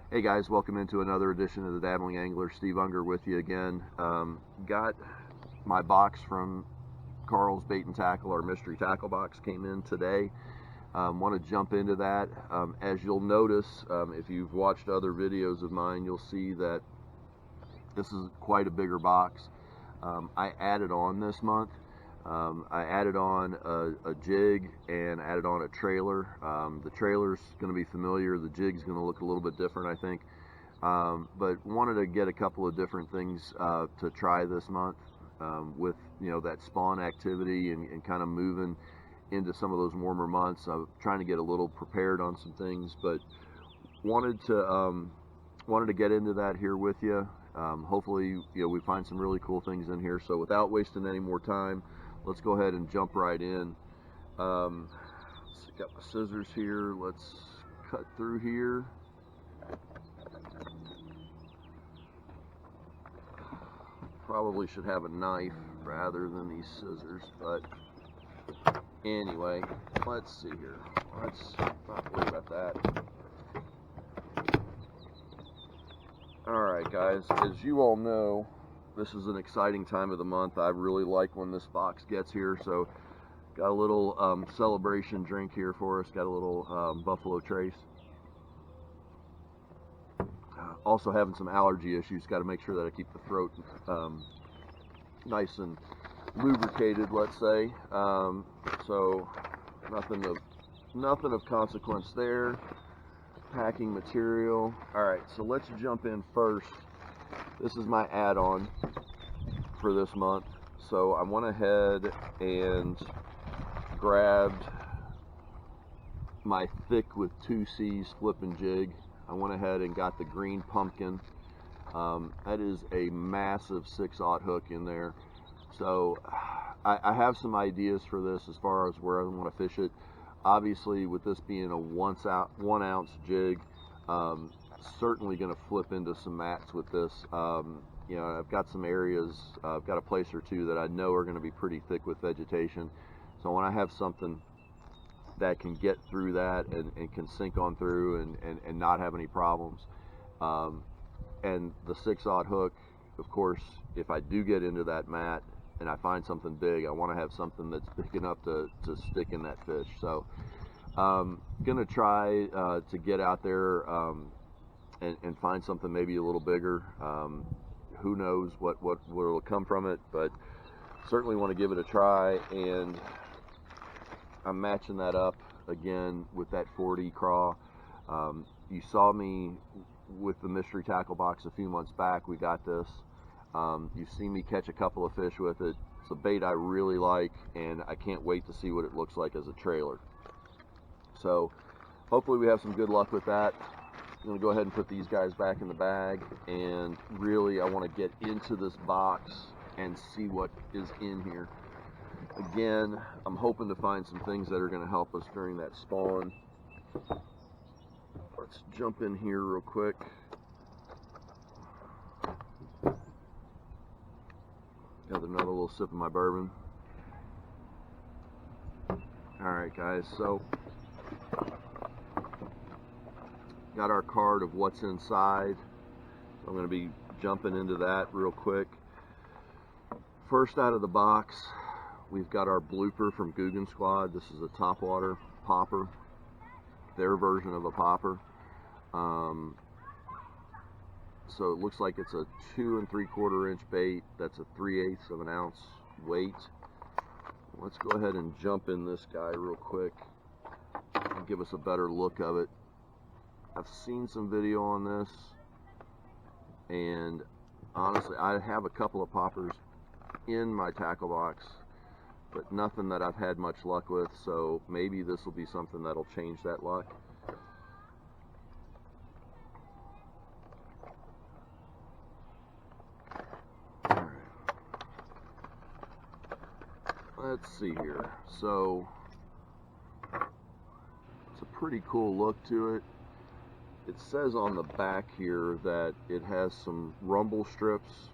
Hey guys, welcome into another edition of the Dabbling Angler. Steve Unger with you again. Got my box from Carl's Bait and Tackle. Our mystery tackle box came in today. Want to jump into that. As you'll notice, if you've watched other videos of mine, you'll see that this is quite a bigger box. I added on this month. I added on a jig and added on a trailer. The trailer's going to be familiar. The jig's going to look a little bit different, I think. But wanted to get a couple of different things to try this month with that spawn activity and kind of moving into some of those warmer months. I'm trying to get a little prepared on some things, but wanted to get into that here with you. Hopefully, we find some really cool things in here. So without wasting any more time, let's go ahead and jump right in. Got my scissors here. Let's cut through here. Probably should have a knife rather than these scissors, but anyway, let's see here. Let's not worry about that. Alright guys, as you all know, this is an exciting time of the month. I really like when this box gets here, so got a little celebration drink here for us. Got a little Buffalo Trace. Also having some allergy issues. Got to make sure that I keep the throat nice and lubricated, let's say. So nothing of consequence there. Packing material. Alright, so let's jump in first. This is my add-on for this month. So I went ahead and grabbed my Thicc with 2 C's flipping jig. I went ahead and got the green pumpkin. That is a massive 6/0 hook in there. So I have some ideas for this as far as where I want to fish it. Obviously, with this being a 1 ounce jig, certainly going to flip into some mats with this. I've got some areas, I've got a place or two that I know are going to be pretty thick with vegetation. So when I have something that can get through that and can sink on through and not have any problems. And the 6/0 hook, of course, if I do get into that mat and I find something big, I want to have something that's big enough to stick in that fish. So gonna try to get out there and find something maybe a little bigger. Who knows what will come from it, but certainly want to give it a try. And I'm matching that up again with that 40 Craw. You saw me with the mystery tackle box a few months back. We got this. You've seen me catch a couple of fish with it. It's a bait I really like, and I can't wait to see what it looks like as a trailer. So hopefully we have some good luck with that. I'm going to go ahead and put these guys back in the bag, and really I want to get into this box and see what is in here. Again, I'm hoping to find some things that are going to help us during that spawn. Let's jump in here real quick. Got another little sip of my bourbon. Alright guys, so got our card of what's inside. So I'm going to be jumping into that real quick. First out of the box, we've got our Blooper from Googan Squad. This is a topwater popper, their version of a popper. So it looks like it's a 2 3/4 inch bait. That's a 3/8 of an ounce weight. Let's go ahead and jump in this guy real quick and give us a better look of it. I've seen some video on this, and honestly, I have a couple of poppers in my tackle box, but nothing that I've had much luck with, so maybe this will be something that'll change that luck. Alright. Let's see here. So it's a pretty cool look to it. It says on the back here that it has some rumble strips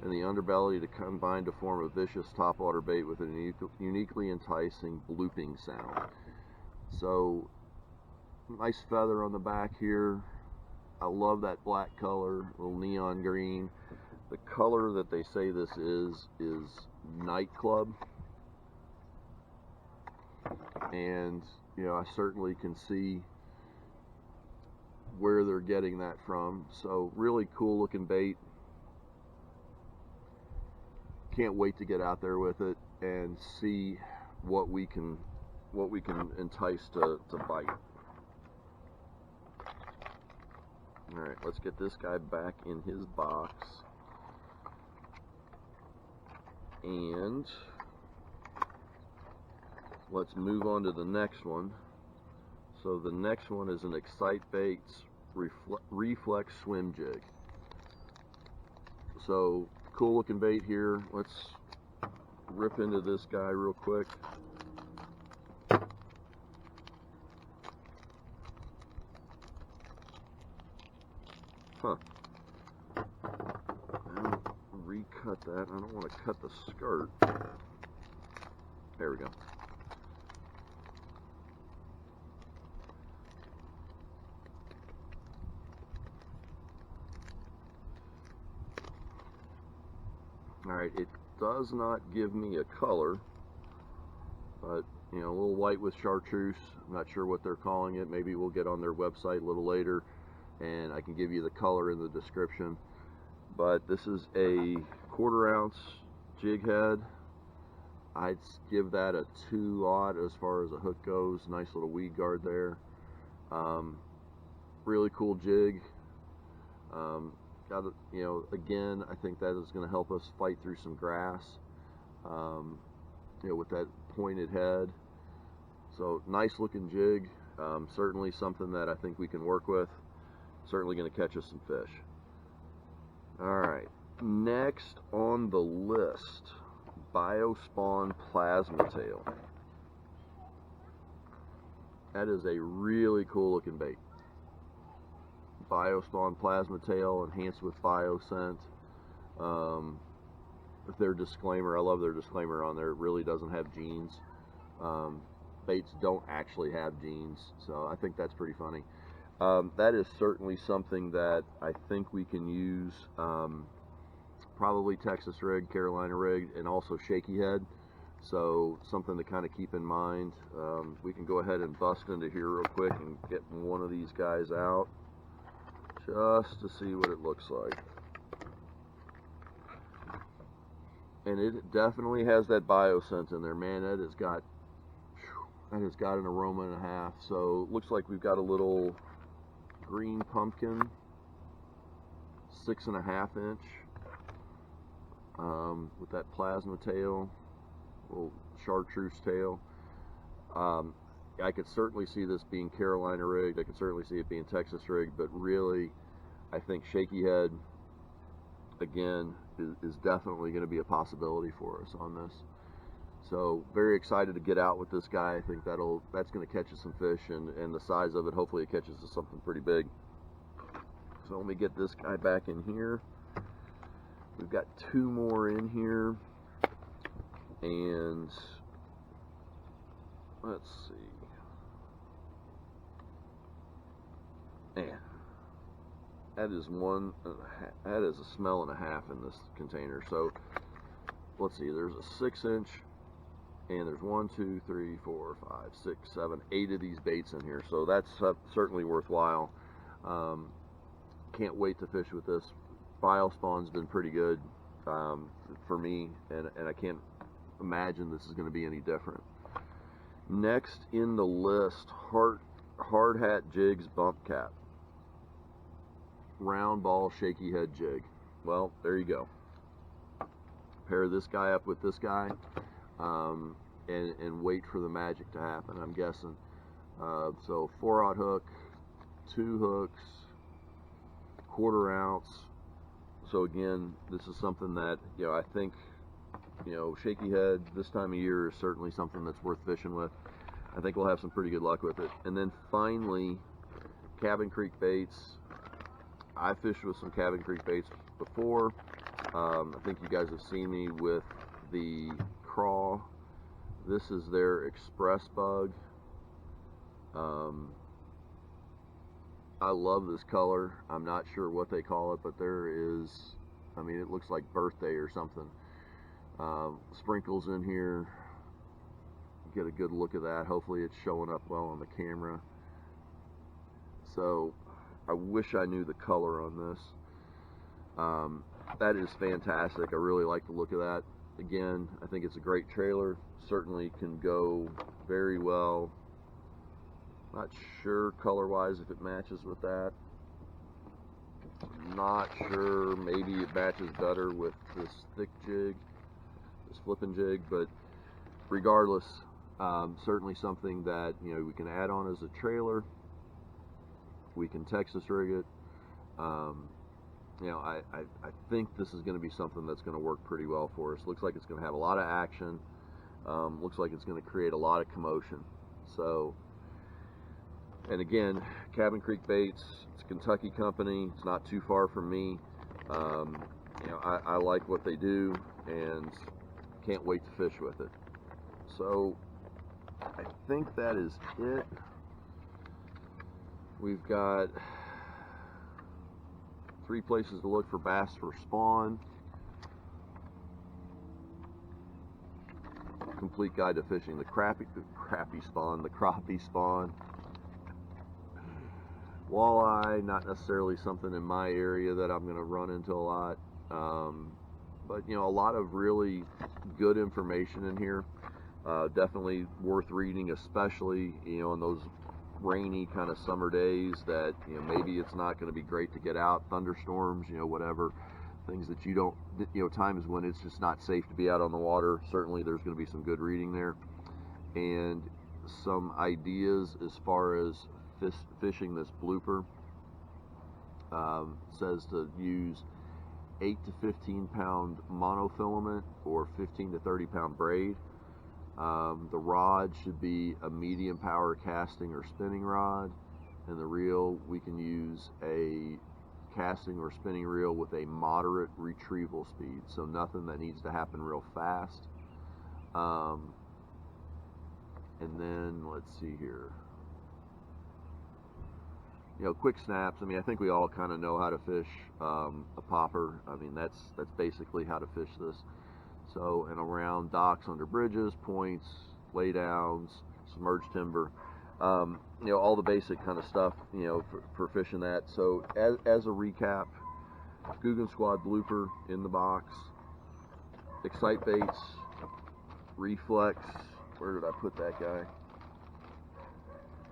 in the underbelly to combine to form a vicious topwater bait with a uniquely enticing blooping sound. So nice feather on the back here. I love that black color, little neon green. The color that they say this is nightclub, and you know, I certainly can see where they're getting that from. So really cool looking bait. Can't wait to get out there with it and see what we can entice to bite. All right, let's get this guy back in his box, and let's move on to the next one. So the next one is an Xcite Baits Reflex swim jig. So cool looking bait here. Let's rip into this guy real quick. Huh. I'll recut that. I don't want to cut the skirt. There we go. Alright, it does not give me a color, but you know, a little white with chartreuse. I'm not sure what they're calling it. Maybe we'll get on their website a little later and I can give you the color in the description. But this is a 1/4 ounce jig head. I'd give that a 2/0 as far as a hook goes. Nice little weed guard there. Really cool jig. Got it, you know, again, I think that is going to help us fight through some grass, you know, with that pointed head. So nice looking jig. Certainly something that I think we can work with. Certainly going to catch us some fish. All right, next on the list, BioSpawn plasma tail. That is a really cool looking bait. BioSpawn plasma tail enhanced with bioscent. Their disclaimer, I love their disclaimer on there. It really doesn't have genes. Baits don't actually have genes, so I think that's pretty funny. That is certainly something that I think we can use. Probably Texas rig, Carolina rig, and also shaky head. So something to kind of keep in mind. We can go ahead and bust into here real quick and get one of these guys out, just to see what it looks like. And it definitely has that bioscent in there, man. That has got an aroma and a half. So it looks like we've got a little green pumpkin, 6.5 inch, with that plasma tail, little chartreuse tail. I could certainly see this being Carolina rigged. I could certainly see it being Texas rigged, but really, I think shaky head, again, is definitely going to be a possibility for us on this. So very excited to get out with this guy. I think that's going to catch us some fish, and the size of it, hopefully it catches us something pretty big. So let me get this guy back in here. We've got 2 more in here, and let's see. Man, that is a smell and a half in this container. So let's see, there's a 6 inch, and there's 1, 2, 3, 4, 5, 6, 7, 8 of these baits in here. So that's certainly worthwhile. Can't wait to fish with this. BioSpawn's been pretty good for me, and I can't imagine this is going to be any different. Next in the list, hard hat jigs bump cap, round ball shaky head jig. Well, there you go. Pair this guy up with this guy, and wait for the magic to happen, I'm guessing. So 4/0 hook, 2 hooks, 1/4 ounce. So again, this is something that, you know, I think, you know, shaky head this time of year is certainly something that's worth fishing with. I think we'll have some pretty good luck with it. And then finally, Cabin Creek baits. I fished with some Cabin Creek baits before. I think you guys have seen me with the Craw. This is their Express Bug. I love this color. I'm not sure what they call it, but there is, I mean, it looks like birthday or something. Sprinkles in here. Get a good look at that. Hopefully it's showing up well on the camera. So I wish I knew the color on this. That is fantastic. I really like the look of that. Again, I think it's a great trailer. Certainly can go very well. Not sure color-wise if it matches with that. Not sure. Maybe it matches better with this Thicc jig, this flipping jig. But regardless, certainly something that, you know, we can add on as a trailer. We can Texas rig it. You know, I think this is going to be something that's going to work pretty well for us. Looks like it's going to have a lot of action. Looks like it's going to create a lot of commotion. So, and again, Cabin Creek Baits, it's a Kentucky company. It's not too far from me. You know, I like what they do and can't wait to fish with it. So, I think that is it. We've got 3 places to look for bass for spawn. Complete guide to fishing the crappie spawn, the crappie spawn. Walleye, not necessarily something in my area that I'm going to run into a lot. But, you know, a lot of really good information in here. Definitely worth reading, especially, you know, in those rainy kind of summer days that, you know, maybe it's not going to be great to get out, thunderstorms, you know, whatever, things that you don't, you know, times when it's just not safe to be out on the water. Certainly there's going to be some good reading there, and some ideas as far as fishing this blooper. Says to use 8 to 15 pound monofilament or 15 to 30 pound braid. The rod should be a medium power casting or spinning rod, and the reel, we can use a casting or spinning reel with a moderate retrieval speed, so nothing that needs to happen real fast. And then let's see here, you know, quick snaps. I mean, I think we all kind of know how to fish a popper. I mean, that's basically how to fish this. So, and around docks, under bridges, points, laydowns, submerged timber, you know, all the basic kind of stuff, you know, for fishing that. So, as a recap, Googan Squad blooper in the box, Xcite baits, Reflex. Where did I put that guy?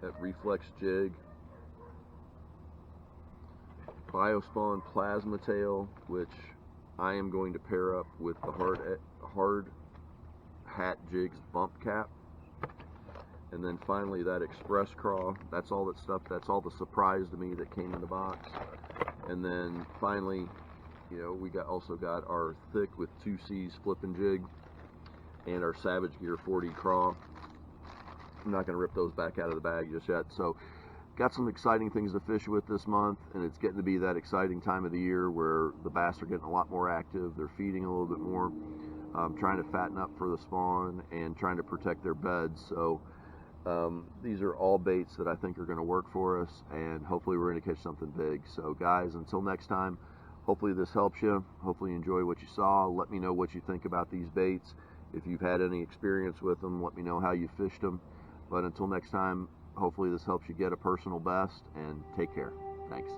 That Reflex jig. BioSpawn plasma tail, which I am going to pair up with the hard hat Jigs bump cap. And then finally that express craw. That's all that stuff, that's all the surprise to me that came in the box. And then finally, you know, we also got our Thicc with 2C's flipping jig and our Savage Gear 40 craw. I'm not going to rip those back out of the bag just yet. So got some exciting things to fish with this month, and it's getting to be that exciting time of the year where the bass are getting a lot more active. They're feeding a little bit more, trying to fatten up for the spawn and trying to protect their beds. So these are all baits that I think are going to work for us, and hopefully we're going to catch something big. So guys, until next time, hopefully this helps you. Hopefully you enjoy what you saw. Let me know what you think about these baits. If you've had any experience with them, let me know how you fished them. But until next time, hopefully this helps you get a personal best, and take care. Thanks.